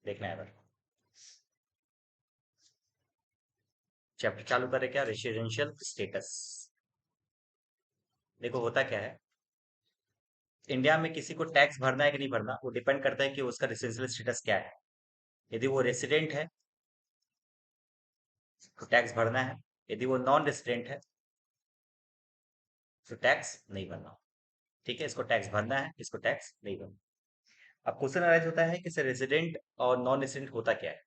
देखना है बस। चैप्टर चालू करें क्या, रेसिडेंशियल स्टेटस। देखो होता क्या है, इंडिया में किसी को टैक्स भरना है कि नहीं भरना, वो डिपेंड करता है कि उसका रेसिडेंशियल स्टेटस क्या है। यदि वो रेसिडेंट है तो टैक्स भरना है, यदि वो नॉन रेसिडेंट है तो टैक्स नहीं भरना। ठीक है, इसको टैक्स भरना है, इसको टैक्स नहीं भरना। अब क्वेश्चन अराइज होता है कि सर रेसिडेंट और नॉन रेसिडेंट होता क्या है।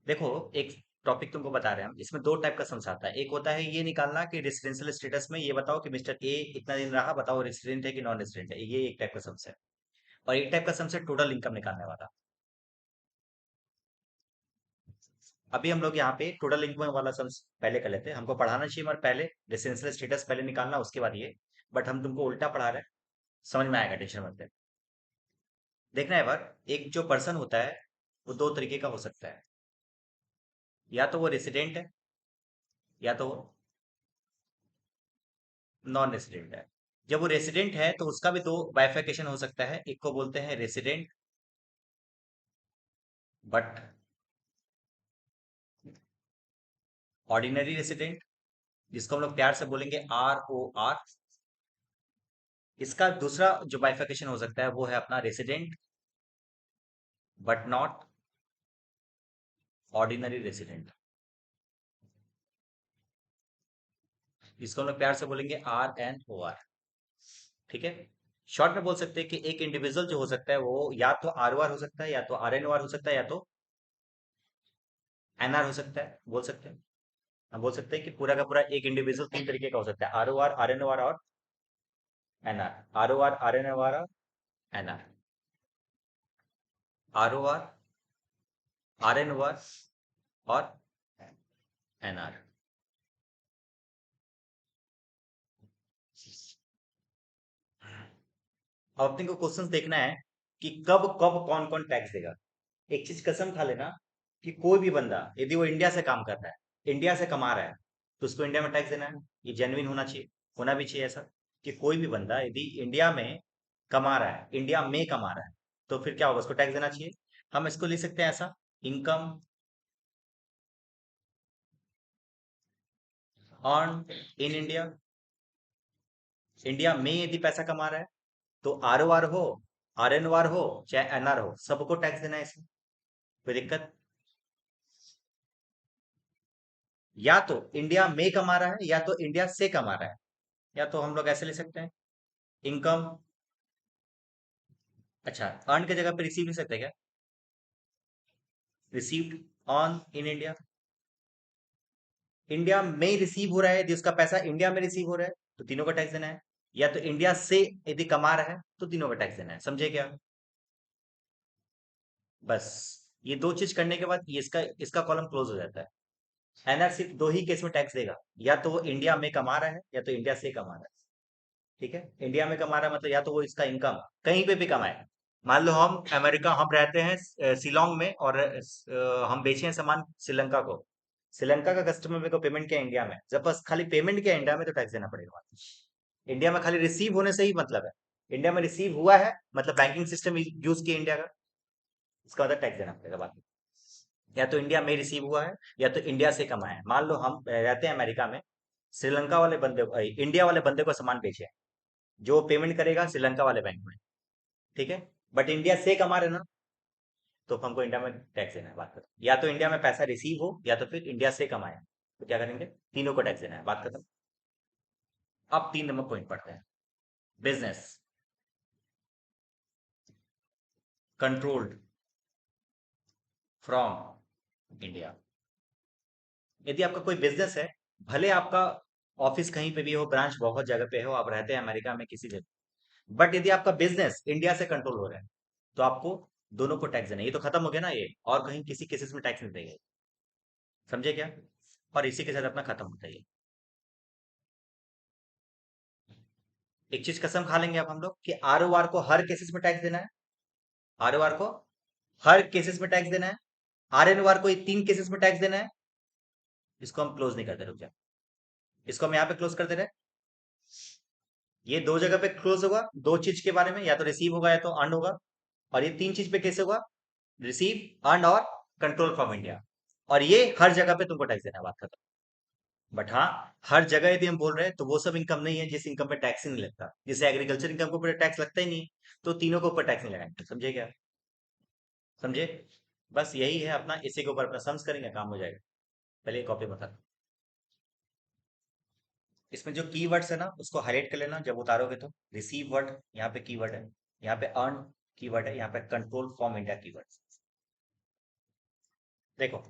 देखो, एक टॉपिक तुमको बता रहे हैं हम, इसमें दो टाइप का सम्स आता है। एक होता है ये निकालना कि रेसिडेंशियल स्टेटस में ये बताओ कि मिस्टर ए इतना दिन रहा, बताओ रेसिडेंट है कि नॉन रेसिडेंट है, ये एक टाइप का सम्स है। और एक टाइप का सम्स है टोटल इनकम निकालने वाला। अभी हम लोग यहाँ पे टोटल इनकम वाला सम्स पहले कर लेते हैं। हमको पढ़ाना चाहिए मगर पहले रेसिडेंशियल स्टेटस पहले निकालना, उसके बाद ये। बट हम तुमको उल्टा पढ़ा रहे हैं, समझ में आएगा, टेंशन मत ले। देखना है बार, एक जो पर्सन होता है वो दो तरीके का हो सकता है। या तो वो रेसिडेंट है, या तो वो नॉन रेसिडेंट है। जब वो रेसिडेंट है तो उसका भी दो बाइफर्केशन हो सकता है। एक को बोलते हैं रेसिडेंट बट ऑर्डिनरी रेसिडेंट, जिसको हम लोग प्यार से बोलेंगे ROR। इसका दूसरा जो बाइफर्केशन हो सकता है वो है अपना resident but not ordinary resident, जिसको हम लोग प्यार से बोलेंगे RNOR। ठीक है, शॉर्ट में बोल सकते हैं कि एक इंडिविजुअल जो हो सकता है वो या तो ROR हो सकता है, या तो RNOR हो सकता है, या तो NR हो सकता है, बोल सकते हैं। हम बोल सकते हैं कि पूरा का पूरा एक इंडिविजुअल तीन तरीके का हो सकता है, ROR RNOR और NR। ROR RNOR और NR। ROR RNOR और NR। अब अपने को क्वेश्चंस देखना है कि कब कब कौन कौन टैक्स देगा। एक चीज कसम खा लेना कि कोई भी बंदा यदि वो इंडिया से काम कर रहा है, इंडिया से कमा रहा है, तो उसको इंडिया में टैक्स देना है। ये जेन्युइन होना चाहिए, होना भी चाहिए ऐसा, कि कोई भी बंदा यदि इंडिया में कमा रहा है, इंडिया में कमा रहा है, तो फिर क्या होगा, उसको टैक्स देना चाहिए। हम इसको लिख सकते हैं ऐसा, income earn in India. India में यदि पैसा कमा रहा है तो ROR हो, RNOR हो, चाहे NR हो, सबको टैक्स देना है इसमें। कोई दिक्कत? या तो इंडिया में कमा रहा है, या तो इंडिया से कमा रहा है। या तो हम लोग ऐसे ले सकते हैं, इनकम, अच्छा अर्न की जगह पे रिसीव ले सकते हैं क्या, received on in India. India में रिसीव हो रहा है, यदि उसका पैसा इंडिया में रिसीव हो रहा है तो तीनों का टैक्स देना है। या तो इंडिया से यदि कमा रहा है तो तीनों का टैक्स देना है, समझे क्या। बस ये दो चीज करने के बाद ये इसका इसका कॉलम क्लोज हो जाता है। एनआर सिर्फ दो ही केस में टैक्स देगा, या तो वो इंडिया में कमा रहा है, या तो इंडिया से कमा रहा है। ठीक है, इंडिया में कमा रहा है मतलब या तो वो इसका इनकम कहीं पे भी कमाए। मान लो हम अमेरिका, हम रहते हैं शिलोंग में, और हम बेचे हैं सामान श्रीलंका को। श्रीलंका का कस्टमर मेरे को पेमेंट किया इंडिया में, जब बस खाली पेमेंट किया इंडिया में तो टैक्स देना पड़ेगा। इंडिया में खाली रिसीव होने से ही मतलब है, इंडिया में रिसीव हुआ है मतलब बैंकिंग सिस्टम यूज किया इंडिया का, उसका मतलब टैक्स देना पड़ेगा बाकी। या तो इंडिया में रिसीव हुआ है, या तो इंडिया से कमाया है। मान लो हम रहते हैं अमेरिका में, श्रीलंका वाले बंदे को इंडिया वाले बंदे को सामान बेचे हैं, जो पेमेंट करेगा श्रीलंका वाले बैंक में। ठीक है, बट इंडिया से कमा रहे ना, तो हमको इंडिया में टैक्स देना है, बात खत्म। या तो इंडिया में पैसा रिसीव हो, या तो फिर इंडिया से कमाया, तो क्या करेंगे, तीनों को टैक्स देना है, बात खत्म। अब 3 नंबर पॉइंट पढ़ते हैं, बिजनेस कंट्रोल्ड फ्रॉम इंडिया। यदि आपका कोई बिजनेस है, भले आपका ऑफिस कहीं पे भी हो, ब्रांच बहुत जगह पे हो, आप रहते हैं अमेरिका में किसी जगह, बट यदि आपका बिजनेस इंडिया से कंट्रोल हो रहा है तो आपको दोनों को टैक्स देना है। ये तो खत्म हो गया ना ये, और कहीं किसी केसेस में टैक्स नहीं देंगे, समझे क्या। और इसी के साथ अपना खत्म होता है ये। एक चीज कसम खा लेंगे अब हम लोग कि ROR को हर केसेस में टैक्स देना है। ROR को हर केसेस में टैक्स देना है। RNOR को ये 3 केसेस में टैक्स देना है। इसको हम क्लोज नहीं करते, रुक जा, इसको हम यहाँ पे क्लोज कर दे रहे हैं। ये दो जगह पे क्लोज होगा, दो चीज के बारे में, या तो रिसीव होगा या तो अर्न होगा। और ये तीन चीज पे कैसे होगा, रिसीव, अर्न और कंट्रोल फ्रॉम इंडिया। और ये हर जगह पे तुमको टैक्स देना है, बात खत्म। बट हाँ, हर जगह यदि हम बोल रहे हैं तो वो सब इनकम नहीं है जिस इनकम पे टैक्स ही नहीं लगता। जैसे एग्रीकल्चर इनकम के ऊपर टैक्स लगता ही नहीं, तो तीनों के ऊपर टैक्स नहीं लगाएंगे। समझे क्या? समझे? बस यही है अपना, इसी के ऊपर अपना सम्स करेंगे, काम हो जाएगा। पहले कॉपी बता, इसमें जो कीवर्ड्स है ना उसको हाईलाइट कर लेना जब उतारोगे तो। रिसीव वर्ड यहाँ पे कीवर्ड है, यहाँ पे अर्न कीवर्ड है, यहाँ पे कंट्रोल फ्रॉम इंडिया कीवर्ड। देखो,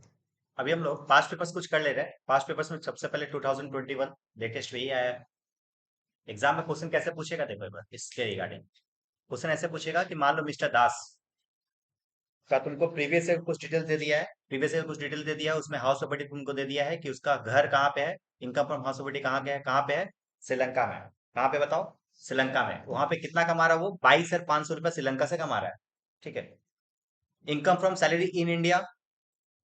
अभी हम लोग पास्ट पेपर्स कुछ कर ले रहे हैं। पास्ट पेपर्स में सबसे पहले 2021 लेटेस्ट वही आया है। एग्जाम में क्वेश्चन कैसे पूछेगा देखो एक बार इसके रिगार्डिंग। क्वेश्चन ऐसे पूछेगा कि मान लो मिस्टर दास का तुमको प्रीवियस ईयर कुछ डिटेल दे दिया है, प्रीवियस ईयर कुछ डिटेल दे दिया है, उसमें हाउस प्रॉपर्टी तुमको दे दिया है कि उसका घर कहाँ पे है, इनकम फ्रॉम हाउस प्रॉपर्टी कहाँ के है, कहाँ पे है, श्रीलंका में। कहाँ पे बताओ? श्रीलंका में। वहां पे कितना कमा रहा है वो? 22,500 रुपया श्रीलंका से कमा रहा है। ठीक है। Income from salary in India,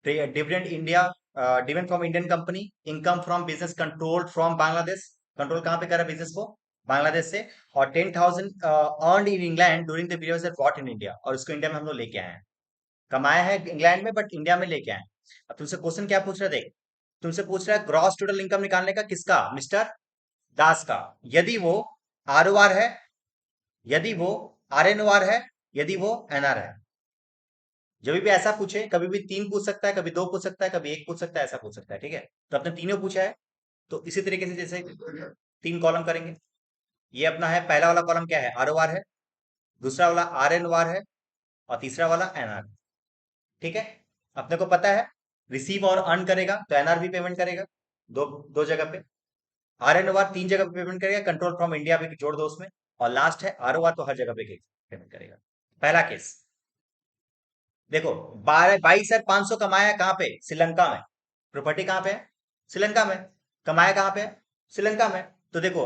dividend India, dividend from Indian company, income from business control from Bangladesh. Control कहाँ पे कर रहा है बिजनेस को? बांग्लादेश से। और 10,000 earned in England during the period bought in India, और उसको इंडिया में हम लोग लेके आए हैं। कमाया है इंग्लैंड में बट इंडिया में लेके आए। अब तुमसे क्वेश्चन क्या पूछ रहा है देख, तुमसे पूछ रहा है ग्रॉस टोटल इनकम निकालने का, किसका? मिस्टर दास का। यदि वो आर ओ आर है, यदि वो आर एन ओ आर है, यदि वो एन आर है। जब भी ऐसा पूछे, कभी भी तीन पूछ सकता है, कभी दो पूछ सकता है, कभी एक पूछ सकता है, ऐसा पूछ सकता है। ठीक है, तो अपने तीनों पूछा है। तो इसी तरीके से जैसे तीन कॉलम करेंगे। ये अपना है, पहला वाला कॉलम क्या है? आर ओ आर है, दूसरा वाला आर एन ओ आर है, और तीसरा वाला एन आर। ठीक है। अपने को पता है रिसीव और अर्न करेगा तो एनआर भी पेमेंट करेगा, दो दो जगह पे। आर एन ओ आर तीन जगह पे पेमेंट करेगा, कंट्रोल फ्रॉम इंडिया भी जोड़ दो उसमें। और लास्ट है आर ओ आर, तो हर जगह पे पेमेंट करेगा। पहला केस देखो, 22,500 कमाया कहाँ पे? श्रीलंका में। प्रॉपर्टी कहाँ पे है? श्रीलंका में। कमाया कहाँ पे है? श्रीलंका में। तो देखो,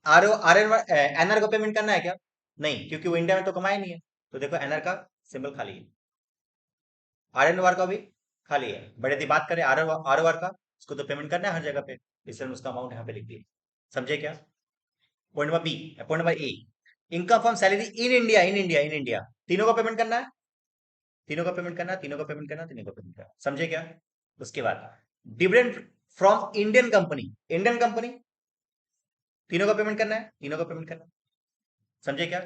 R O R N NR को पेमेंट करना है क्या? नहीं, क्योंकि वो इंडिया में तो कमाया नहीं है। तो देखो एनआर का सिंबल खाली है, आर एन का भी खाली है। बड़े दी बात करें आर ओ आर का, उसको तो पेमेंट करना है हर जगह पे, इसलिए उसका अमाउंट यहाँ पे लिख दिए। समझे क्या? Point number B, point number A, income from salary in India, in India, in India. तीनों का पेमेंट करना है, तीनों का पेमेंट करना है, तीनों का पेमेंट करना है, तीनों का पेमेंट करना है। समझे क्या? उसके बाद dividend from Indian company, Indian company, तीनों का पेमेंट करना है, तीनों का पेमेंट करना है। समझे क्या?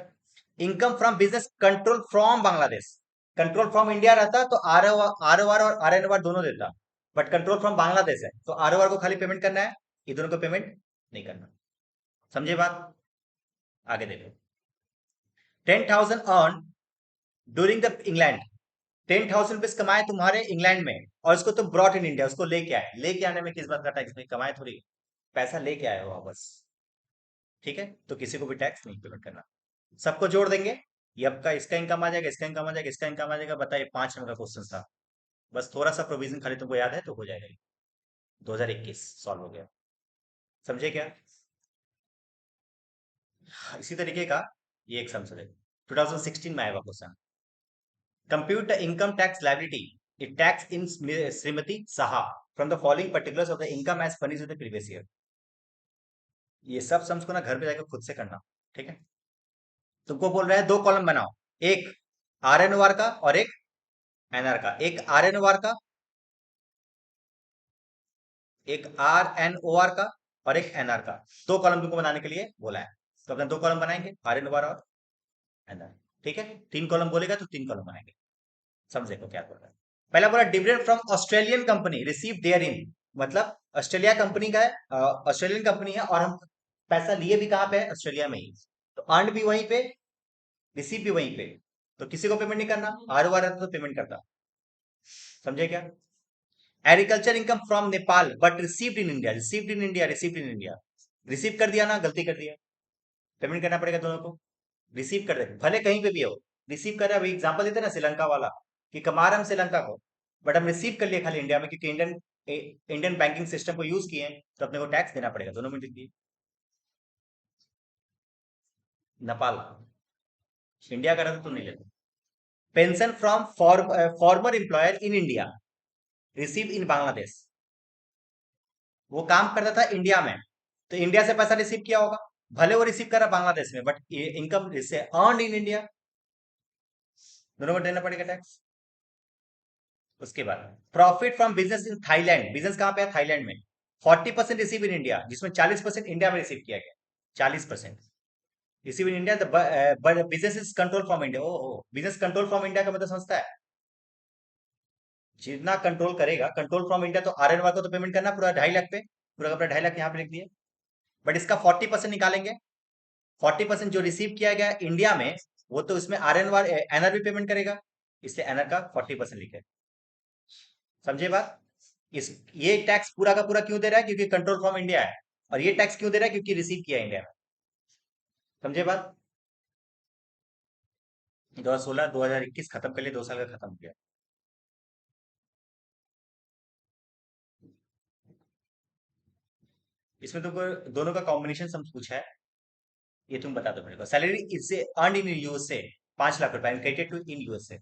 Income from business control from Bangladesh, control from India रहता तो आर ओ आर और आर एन दोनों देता, बट कंट्रोल फ्रॉम बांग्लादेश है तो आर ओ आर को खाली पेमेंट करना है, ये दोनों को पेमेंट नहीं करना। समझे बात? आगे देखो, 10,000 earn during the England, 10,000 rupees कमाए तुम्हारे इंग्लैंड में, और उसको तुम ब्रॉट इन इंडिया, उसको लेके आए। लेके आने में किस बात का टैक्स नहीं? कमाए थोड़ी, पैसा लेके आए हो वापस। ठीक है, तो किसी को भी टैक्स नहीं पेमेंट करना। सबको जोड़ देंगे, ये आपका इसका इनकम आ जाएगा, इसका इनकम आ जाएगा, इसका इनकम आ जाएगा। बताइए, 5 नंबर का क्वेश्चन था। बस थोड़ा सा प्रोविजन खाली तुमको याद है तो हो जाएगा ये। 2021 सॉल्व हो गया। समझे क्या? इसी तरीके का ये एक समझ 2016 में आएगा question. Compute the income tax liability it tax in Shrimati Saha from the following particulars of the income as furnished with the previous year. ये सब सम्स को ना घर पे जाकर खुद से करना। ठीक है, तुमको बोल रहा है दो कॉलम बनाओ, एक आर एन ओ आर का और एक एनआर का। एक आर एन ओ आर का, एक आर एन ओ आर का, और एक एनआर का। दो कॉलम तुमको बनाने के लिए बोला है, तो अपने दो कॉलम बनाएंगे, आर एन ओ आर और एनआर। ठीक है, तीन कॉलम बोलेगा तो तीन कॉलम बनाएंगे। समझे को क्या बोल रहा है? पहला बोला dividend from Australian company receive there in, मतलब ऑस्ट्रेलिया कंपनी का है, ऑस्ट्रेलियन कंपनी है, और हम पैसा लिए भी कहाँ पे है? ऑस्ट्रेलिया में ही। तो अर्न भी वहीं पे, रिसीव भी वहीं पे, तो किसी को पेमेंट नहीं करना। आर ओ आर रहता तो पेमेंट करता। समझे क्या? Agriculture income from Nepal but received in India, received in India, received in India. Receive कर दिया ना, गलती कर दिया, पेमेंट करना पड़ेगा दोनों को। रिसीव कर रहे भले कहीं पे भी हो, रिसीव कर रहे। अभी एग्जांपल देते ना श्रीलंका वाला, कि कमा रहे हम श्रीलंका को, बट हम रिसीव कर लिए खाली इंडिया में, क्योंकि इंडियन इंडियन बैंकिंग सिस्टम को यूज किए हैं, तो अपने को टैक्स देना पड़ेगा। दोनों में दिए। नेपाल, इंडिया का रहता तो नहीं लेते। Pension from farmer employer in India receive in Bangladesh, वो काम करता था इंडिया में, तो इंडिया से पैसा रिसीव किया होगा, भले वो रिसीव करा बांग्लादेश में, बट इनकम से अर्न इन इंडिया, दोनों को देना पड़ेगा टैक्स। उसके बाद profit from business in Thailand, business कहाँ पे है? थाईलैंड में। 40% रिसीव इन इंडिया, जिसमें 40% इंडिया में रिसीव किया गया। 40% receive in India, but business is control from India. ओ बिजनेस कंट्रोल फ्रॉम इंडिया का मतलब समझता है? जितना कंट्रोल करेगा, कंट्रोल फ्रॉम इंडिया, तो आर को तो पेमेंट करना पूरा 2.5 लाख पे, पूरा का पूरा 2.5 लाख यहाँ पे लिख दिए। बट इसका 40% निकालेंगे। 40% जो रिसीव किया गया इंडिया में, वो तो इसमें एनआर भी पेमेंट करेगा, इसलिए एनआर का 40% लिखे। समझे बात? इस ये टैक्स पूरा का पूरा क्यों दे रहा है? क्योंकि कंट्रोल फ्रॉम इंडिया है। और ये टैक्स क्यों दे रहा है? क्योंकि रिसीव किया इंडिया में। समझे बात? 2016 2021 खत्म कर लिए, 2 साल का खत्म हो गया। इसमें तो दोनों का कॉम्बिनेशन सम पूछा है। ये तुम बता दो मेरे को। Salary is earn in USA, 5 lakh रुपए credited to in USA.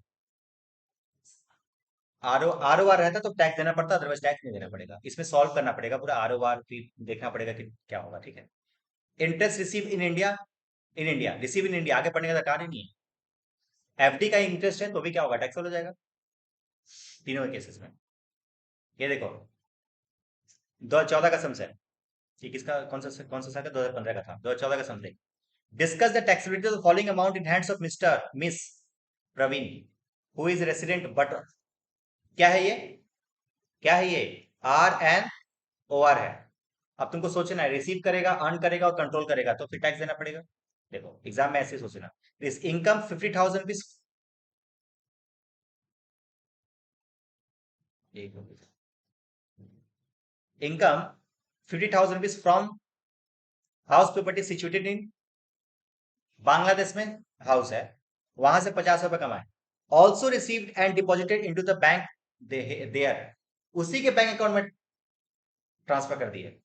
R O R रहता तो टैक्स देना पड़ता, अदरवाइज टैक्स नहीं देना पड़ेगा। इसमें सॉल्व करना पड़ेगा पूरा आर ओ आर, देखना पड़ेगा कि क्या होगा। ठीक है। Interest receive in India, in India receive in India, आगे पढ़ने का दरकार ही नहीं है। एफडी का इंटरेस्ट है तो भी क्या होगा? टैक्स हो जाएगा तीनों केसेस में। ये देखो, 2014 का समझ है कि किसका, कौन सा साल का? 2015 का था। 2014 का समझे। Discuss the taxability of following amount in hands of Mister miss Praveen who is resident but. क्या है ये? क्या है ये? आर एन ओ आर है। अब तुमको सोचना है, रिसीव करेगा, अर्न करेगा और कंट्रोल करेगा, तो फिर टैक्स देना पड़ेगा। देखो एग्जाम में ऐसे सोचना, this income 50,000 rupees. Income 50,000 rupees from house property situated in Bangladesh में। हाउस है, वहां से 50 रुपए कमाए। Also received and deposited into the bank there, उसी के बैंक अकाउंट में ट्रांसफर कर दिए।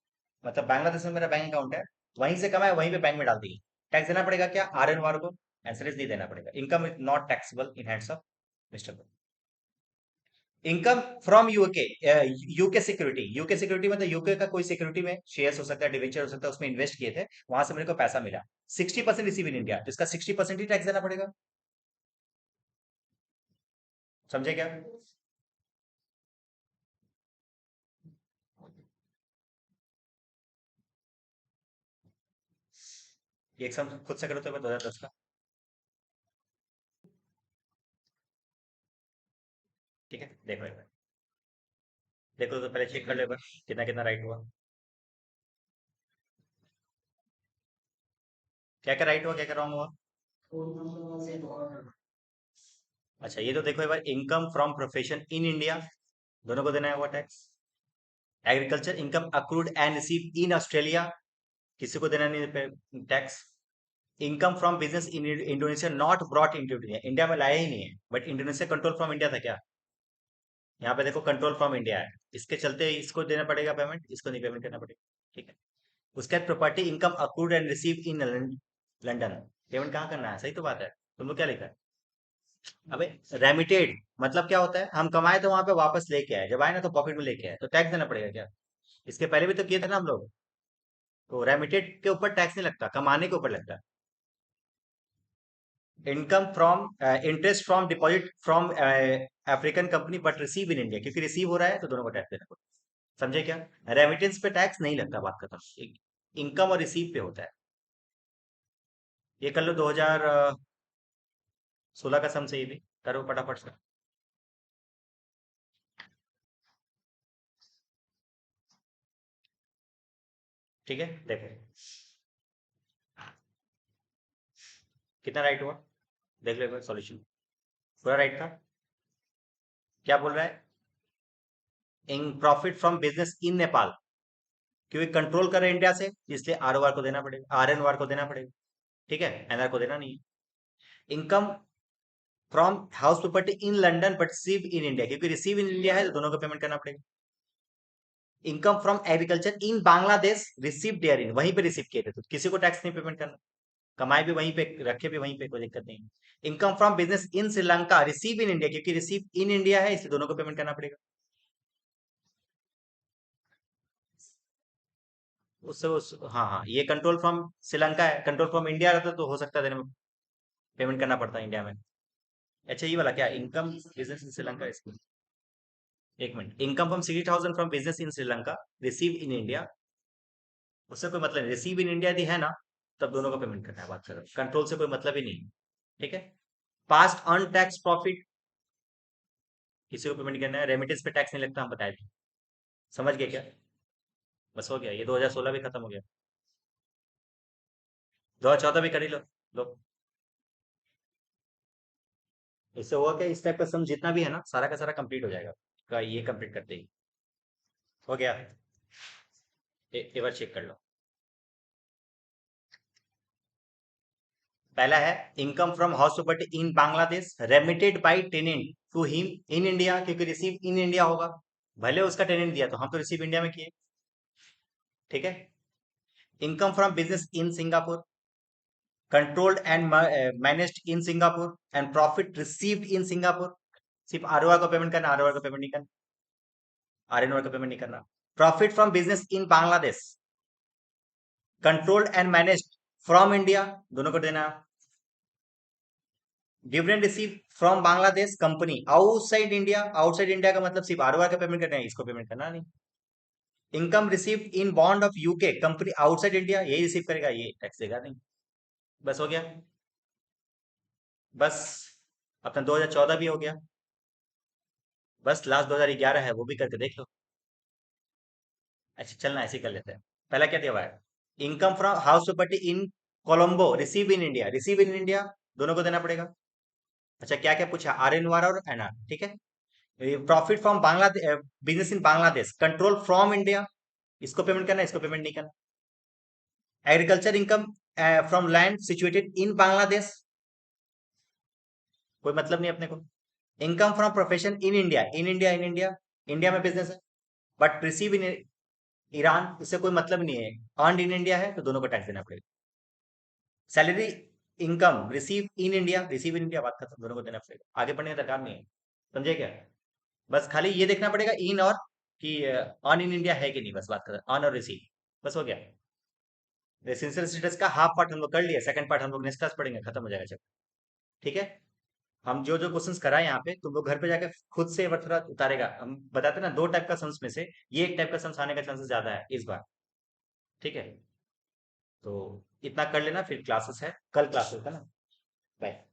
मतलब बांग्लादेश में मेरा बैंक अकाउंट है, वहीं से कमाए वहीं पे बैंक में डाल दिए। टैक्स देना पड़ेगा क्या? आर एन वार को? आंसर इज नहीं देना पड़ेगा। Income is not taxable in hands of mister. Income from UK, UK security. UK security मतलब यूके का कोई सिक्योरिटी में शेयर्स हो सकता है, डिवेंचर हो सकता है, उसमें इन्वेस्ट किए थे, वहां से मेरे को पैसा मिला। 60% रिसीव इन इंडिया, तो इसका 60% ही टैक्स देना पड़ेगा। समझे क्या? ये एग्जाम खुद से करो तो 2010 का। ठीक है, देखो एक बार। देखो तो पहले चेक कर लो एक बार, कितना कितना राइट हुआ। क्या क्या राइट हुआ, क्या क्या रॉन्ग हुआ? अच्छा ये तो देखो एक बार, income from profession in India, दोनों को देना है हुआ tax. Agriculture income accrued and receive in Australia, किसी को देना नहीं है tax. Income from business in Indonesia not brought into India, India में लाया ही नहीं है, but Indonesia control from India था क्या? यहाँ पे देखो कंट्रोल फ्रॉम इंडिया है, इसके चलते इसको देना पड़ेगा पेमेंट, इसको नहीं पेमेंट करना पड़ेगा। ठीक है। उसके बाद property income accrued and receive in London, payment कहाँ करना है? सही तो बात है। तुम लोग क्या लिखा है? अबे रेमिटेड मतलब क्या होता है? हम कमाए तो वहां पे वापस लेके आए, जब आए ना तो पॉकेट में लेके आए, तो टैक्स देना पड़ेगा क्या? इसके पहले भी तो किए थे ना हम लोग। तो रेमिटेड के ऊपर टैक्स नहीं लगता, कमाने के ऊपर लगता है। Income from interest from deposit from African company but receive in India, क्योंकि रिसीव हो रहा है तो दोनों को टैक्स देना पड़ेगा। समझे क्या? रेमिटेंस पे टैक्स नहीं लगता, बात खत्म। इनकम और रिसीव पे होता है। ये कर लो 2016 का सम से, ये भी करो फटाफट से। ठीक है देखो, कितना राइट हुआ देख लो एक बार सॉल्यूशन। पूरा राइट था। क्या बोल रहा है? इन प्रॉफिट फ्रॉम बिजनेस इन नेपाल, क्योंकि कंट्रोल कर रहे हैं इंडिया से, इसलिए आर ओ आर को देना पड़ेगा, आर एन ओ आर को देना पड़ेगा। ठीक है, एनआर को देना नहीं है। Income from house property in London but receive in India, क्योंकि रिसीव इन इंडिया है तो दोनों को पेमेंट करना पड़ेगा। Income from agriculture in Bangladesh receive there in, वहीं पे रिसीव किए थे तो किसी को टैक्स नहीं पेमेंट करना, कमाए भी वहीं पे, रखे भी वहीं पे, कोई दिक्कत नहीं। Income from business in Sri Lanka receive in India, क्योंकि रिसीव इन इंडिया है इसलिए दोनों को पेमेंट करना पड़ेगा। उससे हाँ हाँ, ये कंट्रोल फ्रॉम श्रीलंका है, कंट्रोल फ्रॉम इंडिया रहता तो हो सकता है देने में पेमेंट करना पड़ता इंडिया में। अच्छा ये वाला क्या, इनकम बिजनेस इन श्रीलंका, इसको एक minute, income from 60,000 from business in Sri Lanka receive in India, उससे कोई मतलब नहीं, रिसीव इन इंडिया यदि है ना, तब दोनों का पेमेंट करना है, बात करो, कंट्रोल से कोई मतलब ही नहीं। ठीक है। पास्ट अर्न टैक्स प्रॉफिट, किसी को पेमेंट करना है, रेमिटेंस पे टैक्स नहीं लगता, हम बताए थे। समझ गए क्या? बस हो गया, ये 2016 भी खत्म हो गया, 2014 भी कर ही लो। लो, इससे हुआ क्या, इस टाइप का सम जितना भी है ना, सारा का सारा कंप्लीट हो जाएगा, का ये कंप्लीट करते ही हो गया। एक बार चेक कर लो। पहला है income from house property in Bangladesh remitted by tenant to him in India, क्योंकि रिसीव इन इंडिया होगा, भले उसका टेनेंट दिया, तो हम तो रिसीव इंडिया में किए। ठीक है। Income from business in Singapore controlled and managed in Singapore and profit received in Singapore, सिर्फ आरओआर को पेमेंट करना, आरओआर को पेमेंट नहीं करना, आरएनओआर को पेमेंट नहीं करना। Profit from business in Bangladesh controlled and managed from India, दोनों को देना। Dividend receive from Bangladesh company outside India, outside India का मतलब सिर्फ आरओआर का पेमेंट करना है, इसको पेमेंट करना नहीं। Income receive in bond of UK company outside India, यही रिसीव करेगा, ये टैक्स देगा नहीं। बस हो गया। बस अपना 2014 भी हो गया, बस लास्ट 2011 है, वो भी करके देख लो। अच्छा चलना, ऐसे ही कर लेते हैं। पहला क्या दिया हुआ है, income from house property in Colombo receive in India, receive in India दोनों को देना पड़ेगा। अच्छा क्या क्या पूछा, आरएनआर और एनआर, ठीक है। Profit from Bangladesh business in Bangladesh control from India, इसको पेमेंट करना, इसको पेमेंट नहीं करना। Agriculture income from land situated in Bangladesh, कोई मतलब नहीं अपने को। Income from profession in India, in India, in India, India में बिजनेस है, बट रिसीव इन ईरान, इससे कोई मतलब नहीं है। अर्न इन इंडिया है तो दोनों को टैक्स देना पड़ेगा। Salary income receive in India, receive in India, बात खत्म, दोनों को देना पड़ेगा, आगे बढ़ने का दरकार नहीं है। समझे क्या? बस खाली ये देखना पड़ेगा इन और कि अर्न इन इंडिया है कि नहीं, बस बात खत्म, अर्न और रिसीव, बस हो गया। रेसिडेंशियल स्टेटस का हाफ पार्ट हम लोग कर लिया, सेकंड पार्ट हम लोग नेक्स्ट क्लास पढ़ेंगे, खत्म हो जाएगा चलो। ठीक है। हम जो जो क्वेश्चंस कराए यहाँ पे, तुम लोग घर पे जाके खुद से एक बार थोड़ा उतारेगा, हम बताते ना दो टाइप का सम्स में से ये एक टाइप का सम्स आने का चांसेस ज्यादा है इस बार। ठीक है। तो इतना कर लेना, फिर क्लासेस है, कल क्लासेस है ना। बाय।